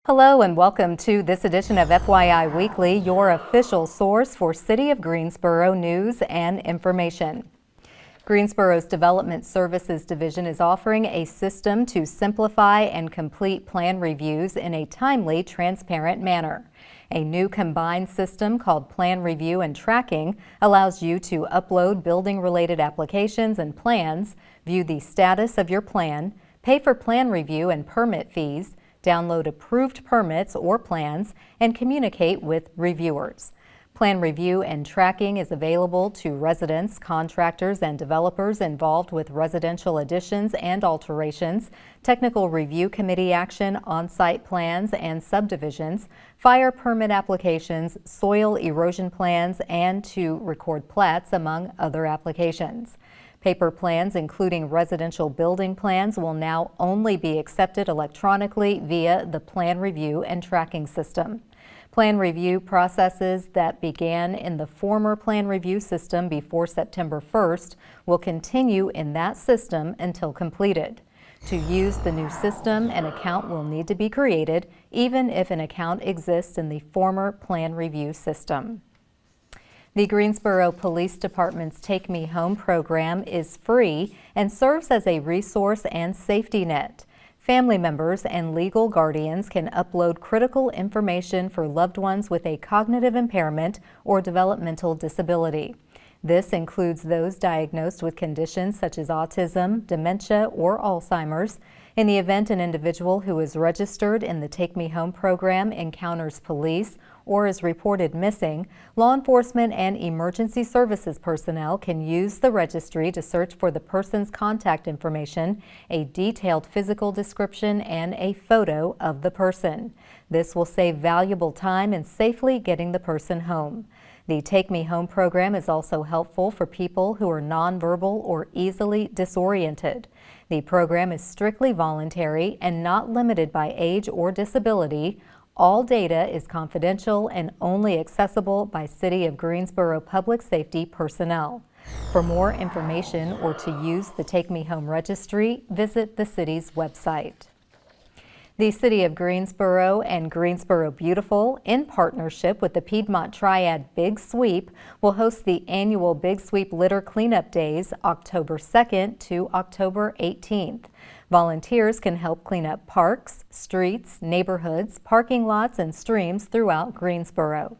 Hello and welcome to this edition of FYI Weekly, your official source for City of Greensboro news and information. Greensboro's Development Services Division is offering a system to simplify and complete plan reviews in a timely, transparent manner. A new combined system called Plan Review and Tracking allows you to upload building-related applications and plans, view the status of your plan, pay for plan review and permit fees, download approved permits or plans, and communicate with reviewers. Plan Review and Tracking is available to residents, contractors, and developers involved with residential additions and alterations, technical review committee action, on-site plans and subdivisions, fire permit applications, soil erosion plans, and to record plats, among other applications. Paper plans, including residential building plans, will now only be accepted electronically via the Plan Review and Tracking system. Plan review processes that began in the former Plan Review system before September 1st will continue in that system until completed. To use the new system, an account will need to be created, even if an account exists in the former Plan Review system. The Greensboro Police Department's Take Me Home program is free and serves as a resource and safety net. Family members and legal guardians can upload critical information for loved ones with a cognitive impairment or developmental disability. This includes those diagnosed with conditions such as autism, dementia, or Alzheimer's. In the event an individual who is registered in the Take Me Home program encounters police or is reported missing, law enforcement and emergency services personnel can use the registry to search for the person's contact information, a detailed physical description, and a photo of the person. This will save valuable time in safely getting the person home. The Take Me Home program is also helpful for people who are nonverbal or easily disoriented. The program is strictly voluntary and not limited by age or disability. All data is confidential and only accessible by City of Greensboro Public Safety personnel. For more information or to use the Take Me Home registry, visit the city's website. The City of Greensboro and Greensboro Beautiful, in partnership with the Piedmont Triad Big Sweep, will host the annual Big Sweep Litter Cleanup Days October 2nd to October 18th. Volunteers can help clean up parks, streets, neighborhoods, parking lots, and streams throughout Greensboro.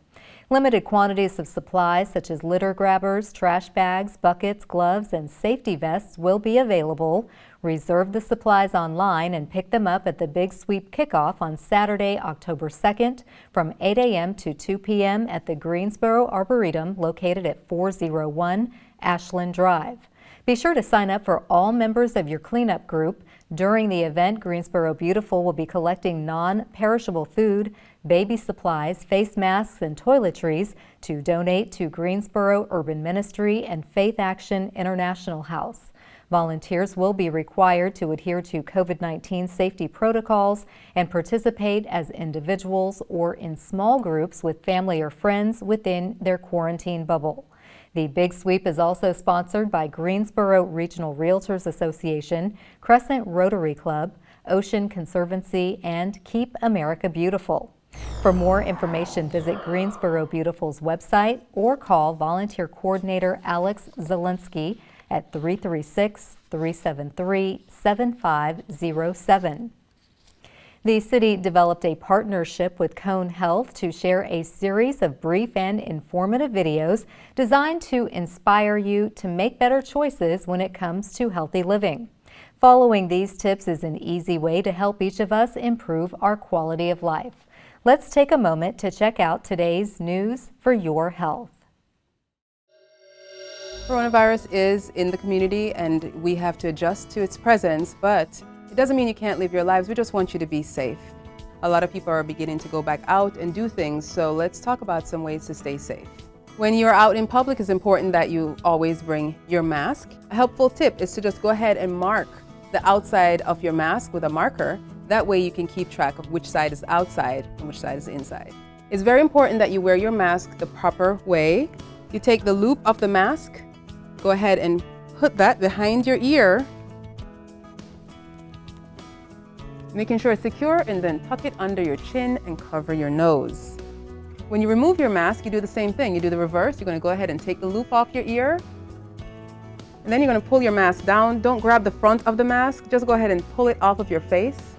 Limited quantities of supplies such as litter grabbers, trash bags, buckets, gloves, and safety vests will be available. Reserve the supplies online and pick them up at the Big Sweep Kickoff on Saturday, October 2nd from 8 a.m. to 2 p.m. at the Greensboro Arboretum located at 401 Ashland Drive. Be sure to sign up for all members of your cleanup group. During the event, Greensboro Beautiful will be collecting non-perishable food, baby supplies, face masks, and toiletries to donate to Greensboro Urban Ministry and Faith Action International House. Volunteers will be required to adhere to COVID-19 safety protocols and participate as individuals or in small groups with family or friends within their quarantine bubble. The Big Sweep is also sponsored by Greensboro Regional Realtors Association, Crescent Rotary Club, Ocean Conservancy, and Keep America Beautiful. For more information, visit Greensboro Beautiful's website or call Volunteer Coordinator Alex Zielinski at 336-373-7507. The city developed a partnership with Cone Health to share a series of brief and informative videos designed to inspire you to make better choices when it comes to healthy living. Following these tips is an easy way to help each of us improve our quality of life. Let's take a moment to check out today's news for your health. Coronavirus is in the community and we have to adjust to its presence, but it doesn't mean you can't live your lives. We just want you to be safe. A lot of people are beginning to go back out and do things, so let's talk about some ways to stay safe. When you're out in public, it's important that you always bring your mask. A helpful tip is to just go ahead and mark the outside of your mask with a marker. That way you can keep track of which side is outside and which side is inside. It's very important that you wear your mask the proper way. You take the loop of the mask, go ahead and put that behind your ear. making sure it's secure, and then tuck it under your chin and cover your nose. When you remove your mask, you do the same thing. You do the reverse. You're going to go ahead and take the loop off your ear, and then you're going to pull your mask down. Don't grab the front of the mask. Just go ahead and pull it off of your face,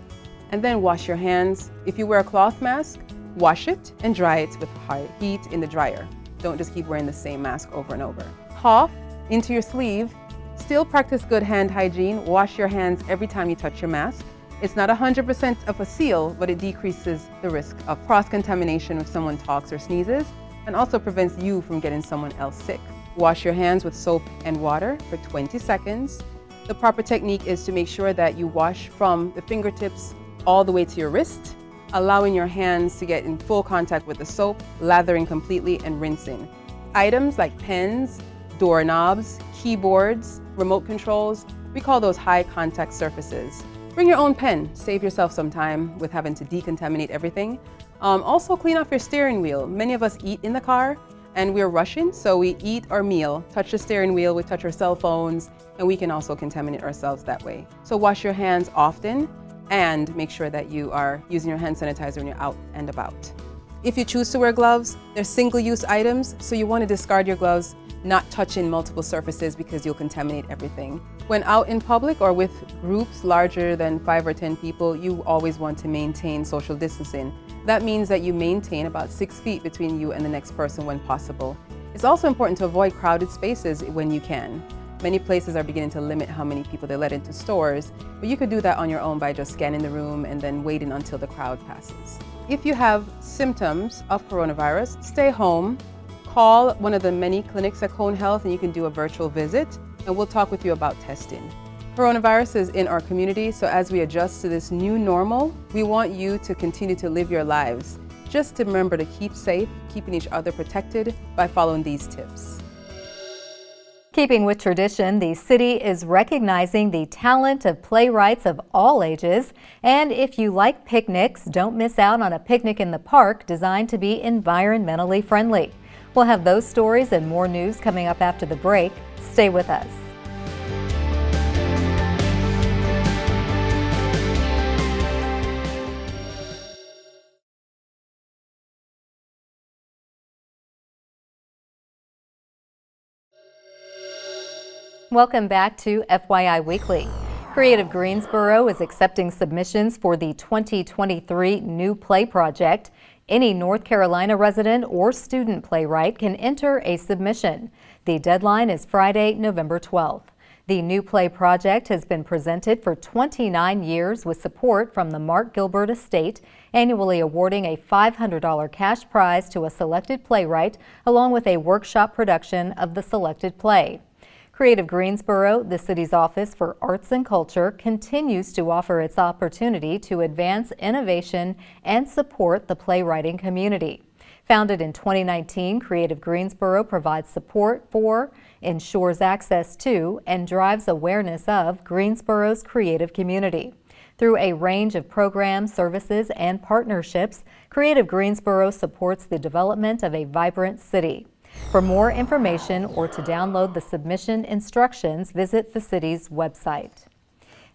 and then wash your hands. If you wear a cloth mask, wash it and dry it with high heat in the dryer. Don't just keep wearing the same mask over and over. Cough into your sleeve. Still practice good hand hygiene. Wash your hands every time you touch your mask. It's not 100% of a seal, but it decreases the risk of cross-contamination if someone talks or sneezes, and also prevents you from getting someone else sick. Wash your hands with soap and water for 20 seconds. The proper technique is to make sure that you wash from the fingertips all the way to your wrist, allowing your hands to get in full contact with the soap, lathering completely and rinsing. Items like pens, doorknobs, keyboards, remote controls, we call those high contact surfaces. Bring your own pen, save yourself some time with having to decontaminate everything. Also clean off your steering wheel. Many of us eat in the car and we're rushing, so we eat our meal, touch the steering wheel, we touch our cell phones, and we can also contaminate ourselves that way. So wash your hands often and make sure that you are using your hand sanitizer when you're out and about. If you choose to wear gloves, they're single-use items, so you want to discard your gloves, not touching multiple surfaces because you'll contaminate everything. When out in public or with groups larger than 5 or 10 people, you always want to maintain social distancing. That means that you maintain about 6 feet between you and the next person when possible. It's also important to avoid crowded spaces when you can. Many places are beginning to limit how many people they let into stores, but you could do that on your own by just scanning the room and then waiting until the crowd passes. If you have symptoms of coronavirus, stay home. Call one of the many clinics at Cone Health and you can do a virtual visit, and we'll talk with you about testing. Coronavirus is in our community, so as we adjust to this new normal, we want you to continue to live your lives. Just to remember to keep safe, keeping each other protected by following these tips. Keeping with tradition, the city is recognizing the talent of playwrights of all ages. And if you like picnics, don't miss out on a picnic in the park designed to be environmentally friendly. We'll have those stories and more news coming up after the break. Stay with us. Welcome back to FYI Weekly. Creative Greensboro is accepting submissions for the 2023 New Play Project. Any North Carolina resident or student playwright can enter a submission. The deadline is Friday, November 12th. The New Play Project has been presented for 29 years with support from the Mark Gilbert Estate, annually awarding a $500 cash prize to a selected playwright, along with a workshop production of the selected play. Creative Greensboro, the city's Office for Arts and Culture, continues to offer its opportunity to advance innovation and support the playwriting community. Founded in 2019, Creative Greensboro provides support for, ensures access to, and drives awareness of Greensboro's creative community. Through a range of programs, services, and partnerships, Creative Greensboro supports the development of a vibrant city. For more information or to download the submission instructions, visit the city's website.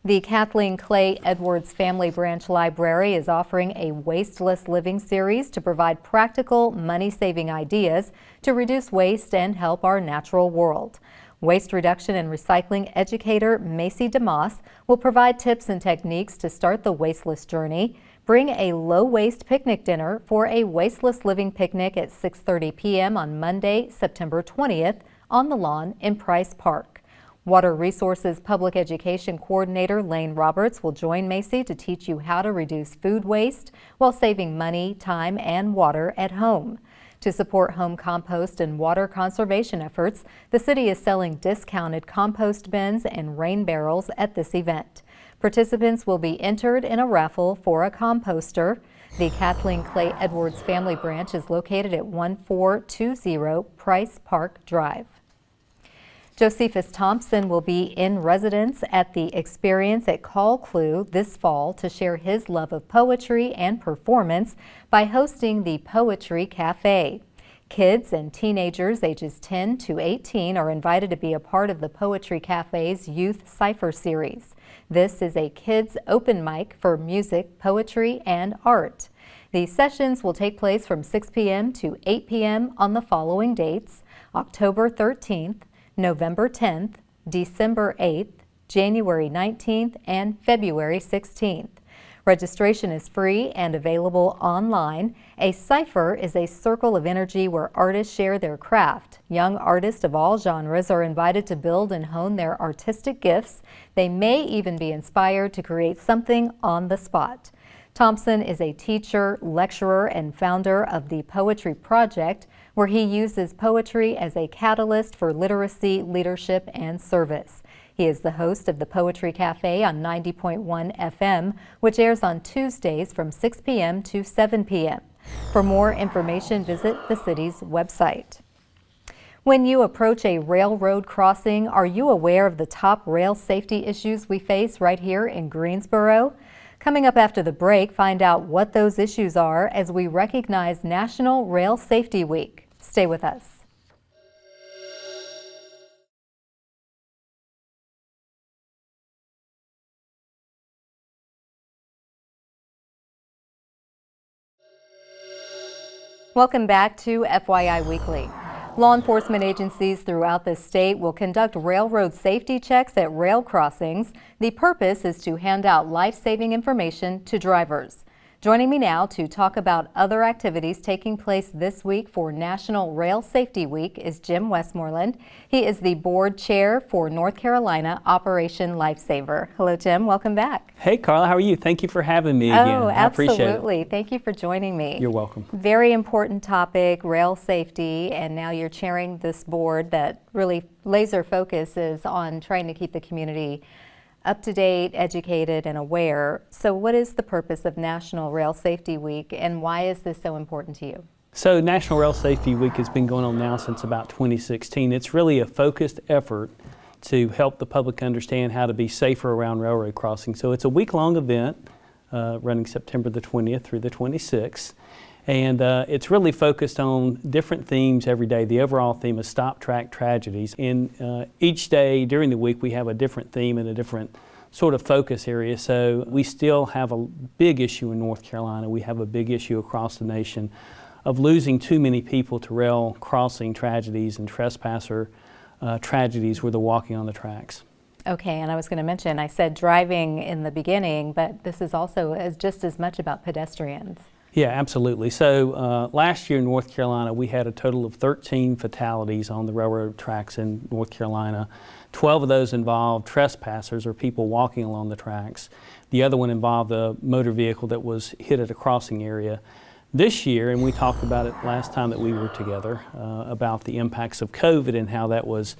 The Kathleen Clay Edwards Family Branch Library is offering a Wasteless Living series to provide practical, money-saving ideas to reduce waste and help our natural world. Waste reduction and recycling educator Macy DeMoss will provide tips and techniques to start the wasteless journey. Bring a low-waste picnic dinner for a Wasteless Living picnic at 6:30 p.m. on Monday, September 20th on the lawn in Price Park. Water Resources Public Education Coordinator Lane Roberts will join Macy to teach you how to reduce food waste while saving money, time, and water at home. To support home compost and water conservation efforts, the city is selling discounted compost bins and rain barrels at this event. Participants will be entered in a raffle for a composter. The Kathleen Clay Edwards Family Branch is located at 1420 Price Park Drive. Josephus Thompson will be in residence at the Experience at Call Clue this fall to share his love of poetry and performance by hosting the Poetry Cafe. Kids and teenagers ages 10 to 18 are invited to be a part of the Poetry Cafe's Youth Cypher Series. This is a kids' open mic for music, poetry, and art. These sessions will take place from 6 p.m. to 8 p.m. on the following dates: October 13th, November 10th, December 8th, January 19th, and February 16th. Registration is free and available online. A cipher is a circle of energy where artists share their craft. Young artists of all genres are invited to build and hone their artistic gifts. They may even be inspired to create something on the spot. Thompson is a teacher, lecturer, and founder of the Poetry Project, where he uses poetry as a catalyst for literacy, leadership, and service. He is the host of the Poetry Cafe on 90.1 FM, which airs on Tuesdays from 6 p.m. to 7 p.m. For more information, visit the city's website. When you approach a railroad crossing, are you aware of the top rail safety issues we face right here in Greensboro? Coming up after the break, find out what those issues are as we recognize National Rail Safety Week. Stay with us. Welcome back to FYI Weekly. Law enforcement agencies throughout the state will conduct railroad safety checks at rail crossings. The purpose is to hand out life-saving information to drivers. Joining me now to talk about other activities taking place this week for National Rail Safety Week is Jim Westmoreland. He is the board chair for North Carolina Operation Lifesaver. Hello, Jim. Welcome back. Hey, Carla. How are you? Thank you for having me again. Oh, I appreciate absolutely. it. Thank you for joining me. You're welcome. Very important topic, rail safety, and now you're chairing this board that really laser focuses on trying to keep the community up to date, educated, and aware. So what is the purpose of National Rail Safety Week, and why is this so important to you? So National Rail Safety Week has been going on now since about 2016. It's really a focused effort to help the public understand how to be safer around railroad crossings. So it's a week-long event running September the 20th through the 26th. And it's really focused on different themes every day. The overall theme is Stop Track Tragedies. And each day during the week we have a different theme and a different sort of focus area. So we still have a big issue in North Carolina. We have a big issue across the nation of losing too many people to rail crossing tragedies and trespasser tragedies where they're walking on the tracks. Okay, and I was going to mention, I said driving in the beginning, but this is also just as much about pedestrians. Yeah, absolutely. So last year in North Carolina, we had a total of 13 fatalities on the railroad tracks in North Carolina. 12 of those involved trespassers or people walking along the tracks. The other one involved a motor vehicle that was hit at a crossing area. This year, and we talked about it last time that we were together, about the impacts of COVID and how that was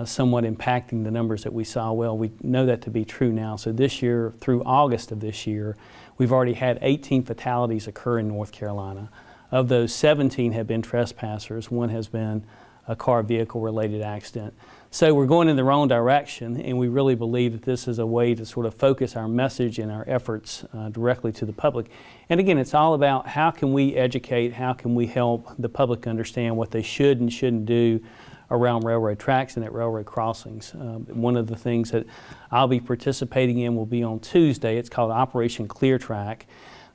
somewhat impacting the numbers that we saw. Well, we know that to be true now. So this year, through August of this year, we've already had 18 fatalities occur in North Carolina. Of those, 17 have been trespassers. One has been a car vehicle related accident. So we're going in the wrong direction, and we really believe that this is a way to sort of focus our message and our efforts directly to the public. And again, it's all about how can we educate, how can we help the public understand what they should and shouldn't do around railroad tracks and at railroad crossings. One of the things that I'll be participating in will be on Tuesday. It's called Operation Clear Track.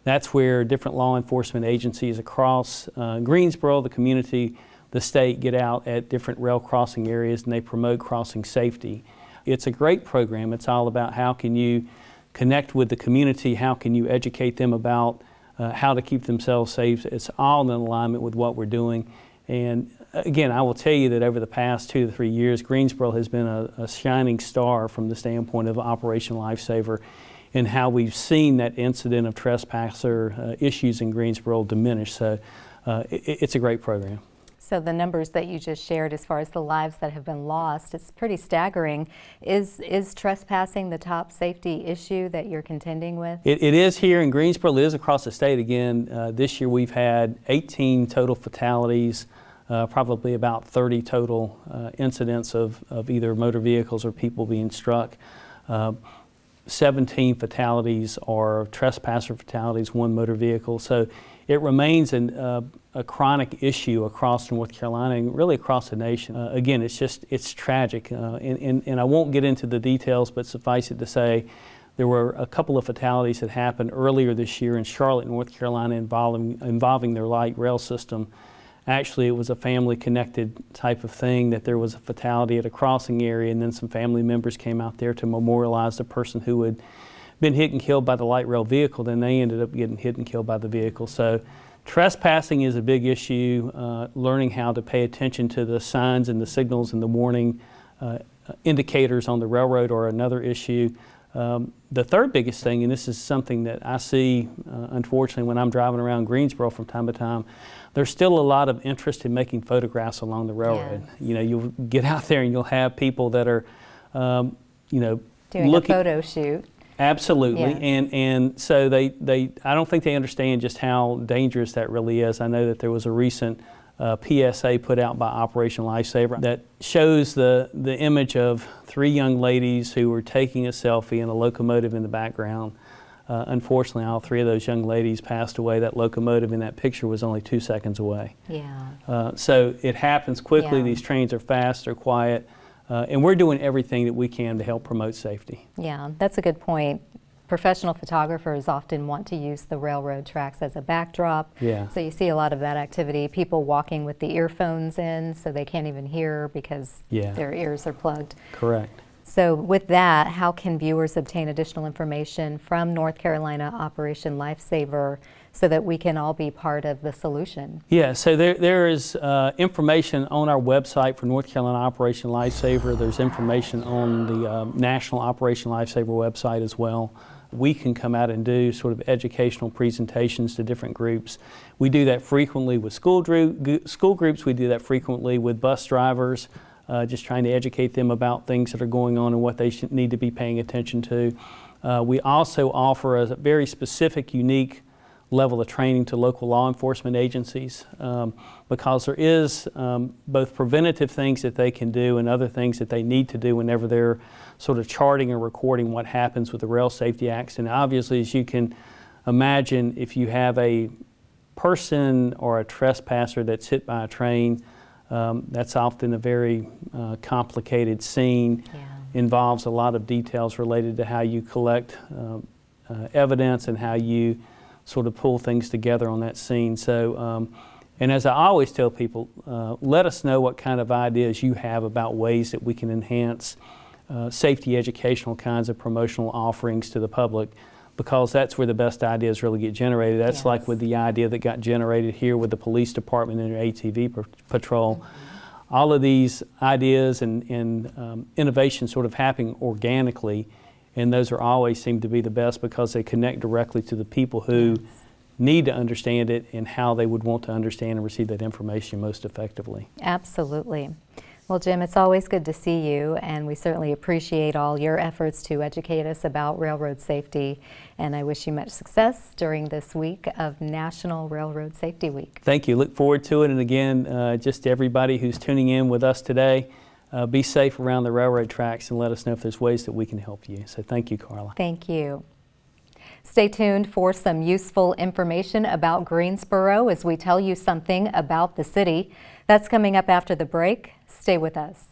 That's where different law enforcement agencies across Greensboro, the community, the state, get out at different rail crossing areas and they promote crossing safety. It's a great program. It's all about how can you connect with the community, how can you educate them about how to keep themselves safe. It's all in alignment with what we're doing. And again, I will tell you that over the past 2 to 3 years, Greensboro has been a shining star from the standpoint of Operation Lifesaver and how we've seen that incident of trespasser issues in Greensboro diminish. So it's a great program. So the numbers that you just shared as far as the lives that have been lost, it's pretty staggering. Is trespassing the top safety issue that you're contending with? It is here in Greensboro. It is across the state. Again, this year we've had 18 total fatalities, probably about 30 total incidents of either motor vehicles or people being struck. 17 fatalities are trespasser fatalities, 1 motor vehicle. So it remains a chronic issue across North Carolina and really across the nation. Again, it's tragic. And I won't get into the details, but suffice it to say, there were a couple of fatalities that happened earlier this year in Charlotte, North Carolina, involving their light rail system. Actually, it was a family-connected type of thing, that there was a fatality at a crossing area, and then some family members came out there to memorialize the person who had been hit and killed by the light rail vehicle. Then they ended up getting hit and killed by the vehicle. So trespassing is a big issue. Learning how to pay attention to the signs and the signals and the warning indicators on the railroad are another issue. The third biggest thing, and this is something that I see, unfortunately, when I'm driving around Greensboro from time to time, there's still a lot of interest in making photographs along the railroad. Yes. You know, you'll get out there and you'll have people that are, you know, Doing a photo shoot. Absolutely, Yes. and so I don't think they understand just how dangerous that really is. I know that there was a recent PSA put out by Operation Lifesaver that shows the image of 3 young ladies who were taking a selfie and a locomotive in the background. Unfortunately, all 3 of those young ladies passed away. That locomotive in that picture was only 2 seconds away. Yeah. So it happens quickly. Yeah. These trains are fast, they're quiet, and we're doing everything that we can to help promote safety. Yeah, that's a good point. Professional photographers often want to use the railroad tracks as a backdrop. Yeah. So you see a lot of that activity, people walking with the earphones in so they can't even hear because Yeah. their ears are plugged. Correct. So with that, how can viewers obtain additional information from North Carolina Operation Lifesaver so that we can all be part of the solution? Yeah, so there is information on our website for North Carolina Operation Lifesaver. There's information on the National Operation Lifesaver website as well. We can come out and do sort of educational presentations to different groups. We do that frequently with school groups. We do that frequently with bus drivers, just trying to educate them about things that are going on and what they should need to be paying attention to. We also offer a very specific, unique level of training to local law enforcement agencies because there is both preventative things that they can do and other things that they need to do whenever they're sort of charting or recording what happens with the rail safety accident. Obviously, as you can imagine, if you have a person or a trespasser that's hit by a train, that's often a very complicated scene. Yeah. Involves a lot of details related to how you collect evidence and how you sort of pull things together on that scene. So, and as I always tell people, let us know what kind of ideas you have about ways that we can enhance safety educational kinds of promotional offerings to the public, because that's where the best ideas really get generated. That's Yes. like with the idea that got generated here with the police department and their ATV patrol. Mm-hmm. All of these ideas and innovations sort of happen organically, and those are always seem to be the best because they connect directly to the people who Yes. need to understand it and how they would want to understand and receive that information most effectively. Absolutely. Well, Jim, it's always good to see you, and we certainly appreciate all your efforts to educate us about railroad safety, and I wish you much success during this week of National Railroad Safety Week. Thank you. Look forward to it. And again, just to everybody who's tuning in with us today, be safe around the railroad tracks and let us know if there's ways that we can help you. So thank you, Carla. Thank you. Stay tuned for some useful information about Greensboro as we tell you something about the city. That's coming up after the break. Stay with us.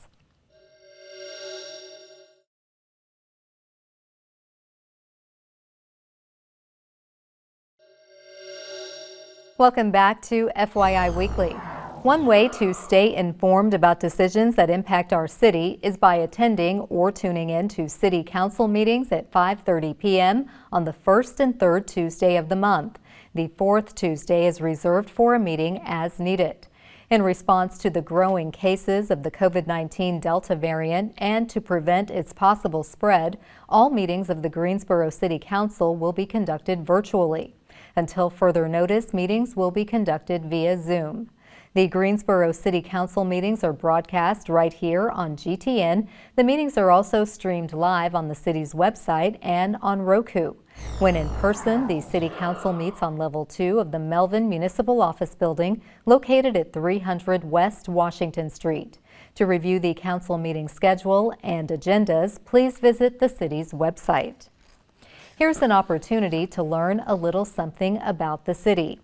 Welcome back to FYI Weekly. One way to stay informed about decisions that impact our city is by attending or tuning in to City Council meetings at 5:30 p.m. on the first and third Tuesday of the month. The fourth Tuesday is reserved for a meeting as needed. In response to the growing cases of the COVID-19 Delta variant and to prevent its possible spread, all meetings of the Greensboro City Council will be conducted virtually. Until further notice, meetings will be conducted via Zoom. The Greensboro City Council meetings are broadcast right here on GTN. The meetings are also streamed live on the city's website and on Roku. When in person, the City Council meets on Level 2 of the Melvin Municipal Office Building, located at 300 West Washington Street. To review the council meeting schedule and agendas, please visit the city's website. Here's an opportunity to learn a little something about the city.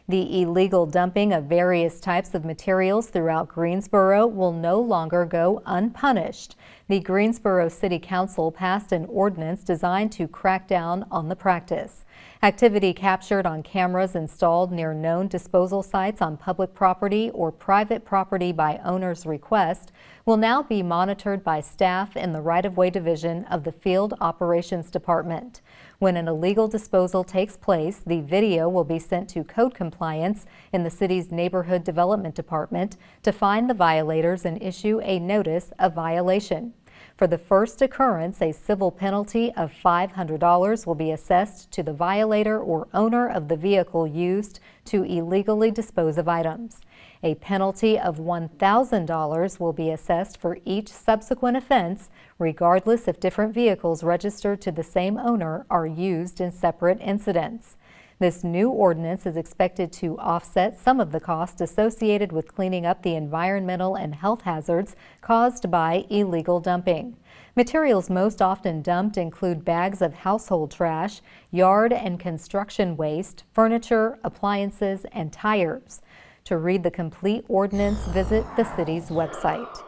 The illegal dumping of various types of materials throughout Greensboro will no longer go unpunished. The Greensboro City Council passed an ordinance designed to crack down on the practice. Activity captured on cameras installed near known disposal sites on public property or private property by owner's request will now be monitored by staff in the right-of-way division of the Field Operations Department. When an illegal disposal takes place, the video will be sent to Code Compliance in the city's Neighborhood Development Department to find the violators and issue a notice of violation. For the first occurrence, a civil penalty of $500 will be assessed to the violator or owner of the vehicle used to illegally dispose of items. A penalty of $1,000 will be assessed for each subsequent offense, regardless if different vehicles registered to the same owner are used in separate incidents. This new ordinance is expected to offset some of the cost associated with cleaning up the environmental and health hazards caused by illegal dumping. Materials most often dumped include bags of household trash, yard and construction waste, furniture, appliances, and tires. To read the complete ordinance, visit the city's website.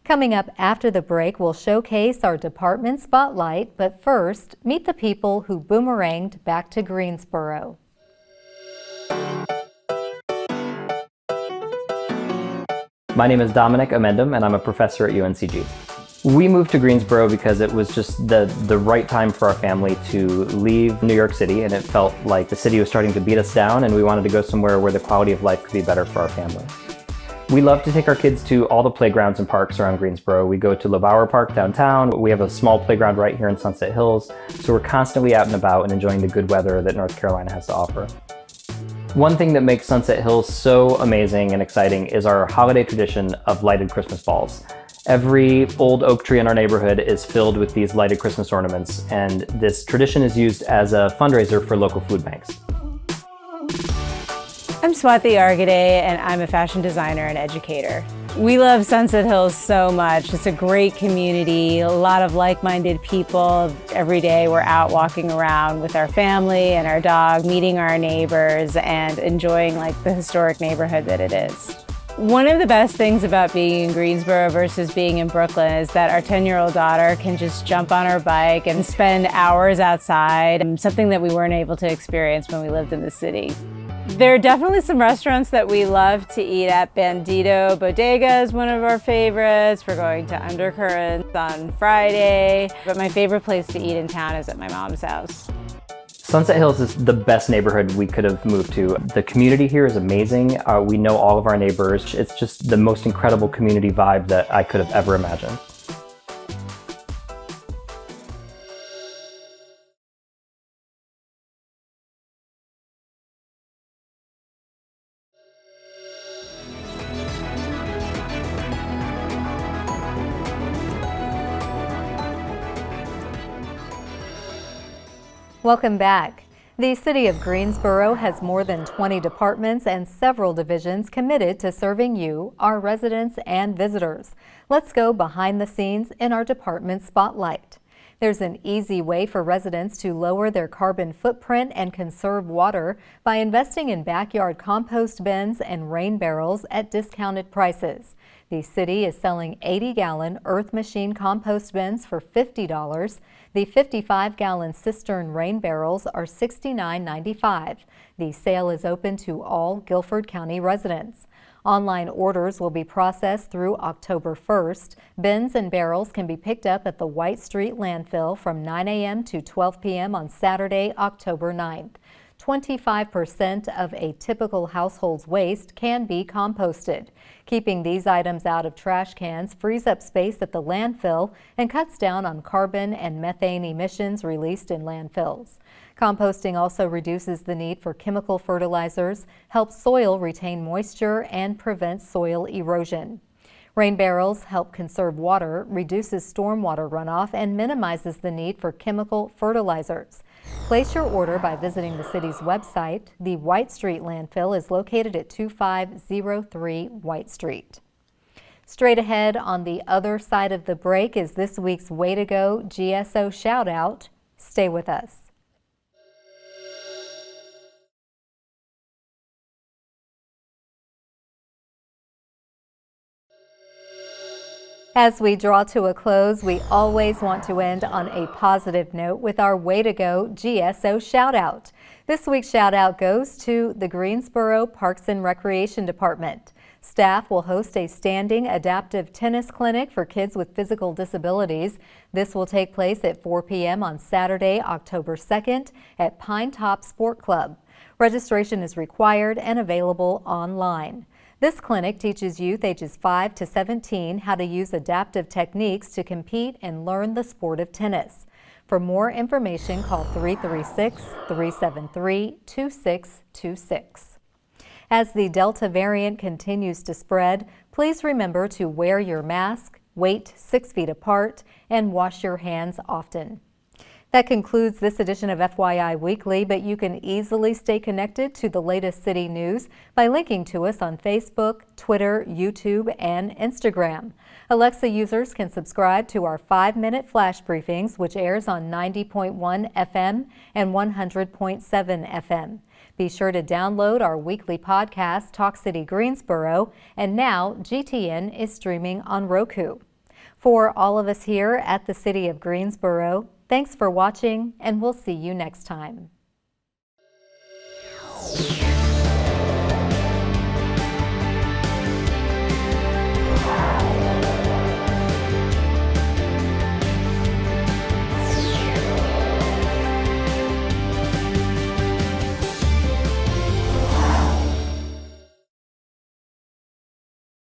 Coming up after the break, we'll showcase our department spotlight, but first, meet the people who boomeranged back to Greensboro. My name is Dominic Amendum, and I'm a professor at UNCG. We moved to Greensboro because it was just the right time for our family to leave New York City, and it felt like the city was starting to beat us down, and we wanted to go somewhere where the quality of life could be better for our family. We love to take our kids to all the playgrounds and parks around Greensboro. We go to LeBauer Park downtown. We have a small playground right here in Sunset Hills, so we're constantly out and about and enjoying the good weather that North Carolina has to offer. One thing that makes Sunset Hills so amazing and exciting is our holiday tradition of lighted Christmas balls. Every old oak tree in our neighborhood is filled with these lighted Christmas ornaments, and this tradition is used as a fundraiser for local food banks. I'm Swati Argade, and I'm a fashion designer and educator. We love Sunset Hills so much. It's a great community, a lot of like-minded people. Every day we're out walking around with our family and our dog, meeting our neighbors and enjoying the historic neighborhood that it is. One of the best things about being in Greensboro versus being in Brooklyn is that our 10-year-old daughter can just jump on her bike and spend hours outside, something that we weren't able to experience when we lived in the city. There are definitely some restaurants that we love to eat at. Bandito Bodega is one of our favorites. We're going to Undercurrents on Friday. But my favorite place to eat in town is at my mom's house. Sunset Hills is the best neighborhood we could have moved to. The community here is amazing. We know all of our neighbors. It's just the most incredible community vibe that I could have ever imagined. Welcome back. The City of Greensboro has more than 20 departments and several divisions committed to serving you, our residents and visitors. Let's go behind the scenes in our department spotlight. There's an easy way for residents to lower their carbon footprint and conserve water by investing in backyard compost bins and rain barrels at discounted prices. The city is selling 80-gallon Earth Machine compost bins for $50. The 55-gallon cistern rain barrels are $69.95. The sale is open to all Guilford County residents. Online orders will be processed through October 1st. Bins and barrels can be picked up at the White Street Landfill from 9 a.m. to 12 p.m. on Saturday, October 9th. 25% of a typical household's waste can be composted. Keeping these items out of trash cans frees up space at the landfill and cuts down on carbon and methane emissions released in landfills. Composting also reduces the need for chemical fertilizers, helps soil retain moisture, and prevents soil erosion. Rain barrels help conserve water, reduces stormwater runoff, and minimizes the need for chemical fertilizers. Place your order by visiting the city's website. The White Street Landfill is located at 2503 White Street. Straight ahead on the other side of the break is this week's Way to Go GSO shout out, Stay with us. As we draw to a close, we always want to end on a positive note with our Way to Go GSO shout out. This week's shout out goes to the Greensboro Parks and Recreation Department. Staff will host a standing adaptive tennis clinic for kids with physical disabilities. This will take place at 4 p.m. on Saturday, October 2nd at Pine Top Sport Club. Registration is required and available online. This clinic teaches youth ages 5 to 17 how to use adaptive techniques to compete and learn the sport of tennis. For more information, call 336-373-2626. As the Delta variant continues to spread, please remember to wear your mask, wait 6 feet apart, and wash your hands often. That concludes this edition of FYI Weekly, but you can easily stay connected to the latest city news by linking to us on Facebook, Twitter, YouTube, and Instagram. Alexa users can subscribe to our 5-minute flash briefings, which airs on 90.1 FM and 100.7 FM. Be sure to download our weekly podcast, Talk City Greensboro, and now GTN is streaming on Roku. For all of us here at the City of Greensboro, thanks for watching, and we'll see you next time.